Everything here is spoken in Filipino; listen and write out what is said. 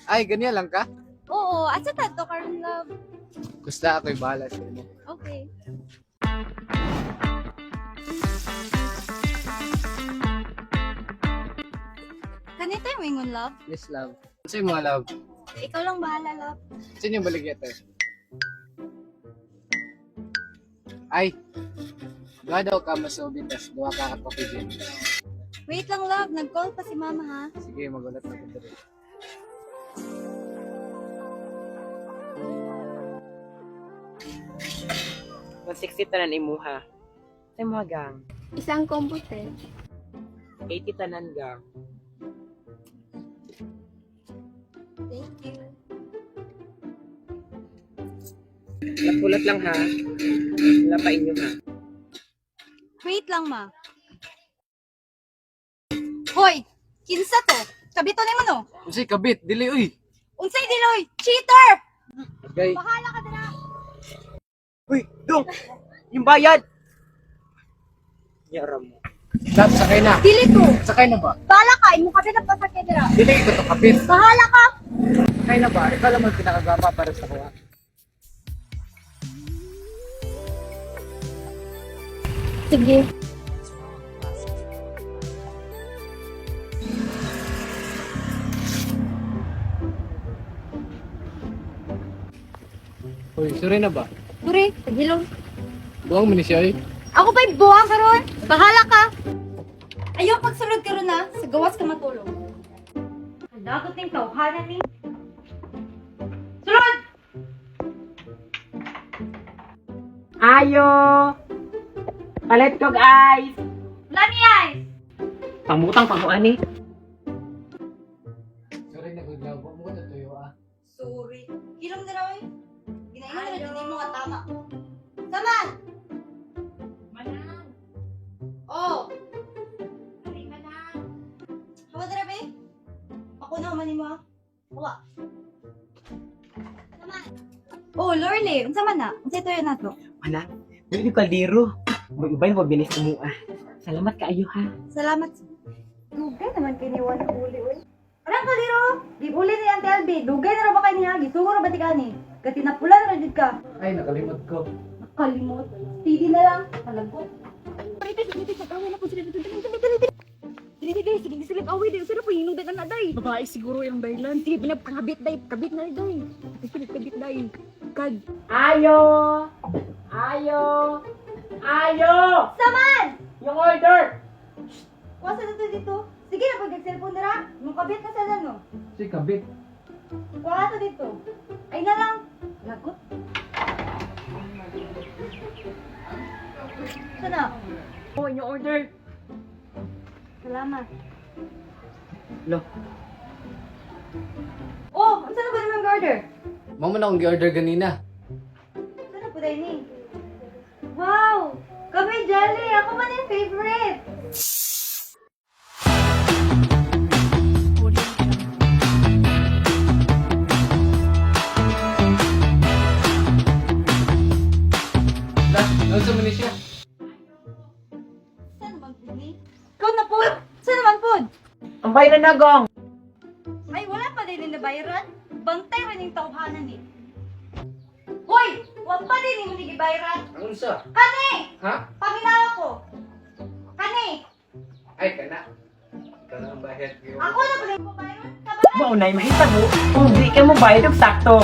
Ay, ganyan lang ka? Oo, at sa tato, karon love. Gusta ako'y bahala sa inyo. Okay. Kanito yung ingon, love? Yes, love. Kasi mga love, Ikaw lang bahala, love. sino yung baligyan tayo? Ay, duha daw ka masobin, tas duha ka kapapigin. Wait lang, love. Nag-call pa si mama, ha? Sige, magulat na kita rin. Kung 60 tanan imuha. Sa imuha gang. Isang kompote. 80 tanan gang. Thank you. Napulat lang ha. Wala pa inyo ha. Wait lang, ma. Hoy! Kinsa to? Kabito ni mo, no? Kasi kabit, dili uy. Unsay diloy? Cheater! Okay. Bahala ka dira. Uy, dong! Yung bayad! Yara mo. Love, sakay na. Dili ko. Sakay na ba? Bahala ka. Imo ka na pasakay dira. Dili ko to kabit. Bahala ka. Sakay na ba? Ikaw lang ang pinakagama para sa kuha. Sige. Uy, sorry na ba? Puri, tagilong. Buwang mo ni siya eh. Ako ba'y buwang karon? Bahala ka. Ayaw pagsulod ka ron, ha? Sa gawas ka matulog. Ang dagot ng tawhanan ni. Sulod! Ayo! Palit kog ice! Wala ni Ice! Pamutang pa mo ani. Sorry na good love. Huwag mo ko tuyo ah. Sorry. Hilom na raw eh. Ginayon na rin mo nga tama. Saman! Manang! Oh! Ay, manang! Hawa na rabi? Ako na humanin mo ha? Hawa. Saman! Oh, Lorly! Unsa man na? Unsa ito yun na to? Manang! Dili ko kaldero. Mag-ibay mo binis mo ah. Salamat kaayo ha. Salamat. Dugay naman kay ni Juan uli uy. Anong kaliro? Di uli ni Auntie Albi. Dugay na ra ba kay niya? Gisugo ra ba ti kani? Kati napula na ra jud ka. Ay, nakalimot ko. Nakalimot. Tidi na lang. Palagot. Babae siguro yung dahilan. Sige, pinapangabit day. Kabit na day. Kabit day. Kag. Ayo! Ayo! Ayo! Saman! Yung order! Kuha sa dito dito. Sige na pag nag-cellphone na ra. Nung kabit na sa no. Si kabit. Kuha sa dito. Ay na lang. Lagot. Sana. Oh, yung order! Salamat. Lo, Oh, ano na ba naman order? Mama na akong gi-order ganina. Ano po dahil ni? Wow! Kami Jolly! Ako man yung favorite! Nausa mo ni siya. Saan naman po ni? Ikaw na po! Saan naman po? ang bayan na nagong! Ay, wala pa din na bayaran. Bantay rin yung tauhanan eh. Hoy! Huwag pa din yung hindi bayaran. Ang unsa? Kani! Ha? Paminawa ko! Kani! Ay, kana. Ikaw na ang bayad. Ako na pa din po bayaran. Kabala! Maunay, mahita mo. Kung di ka mo bayad og sakto.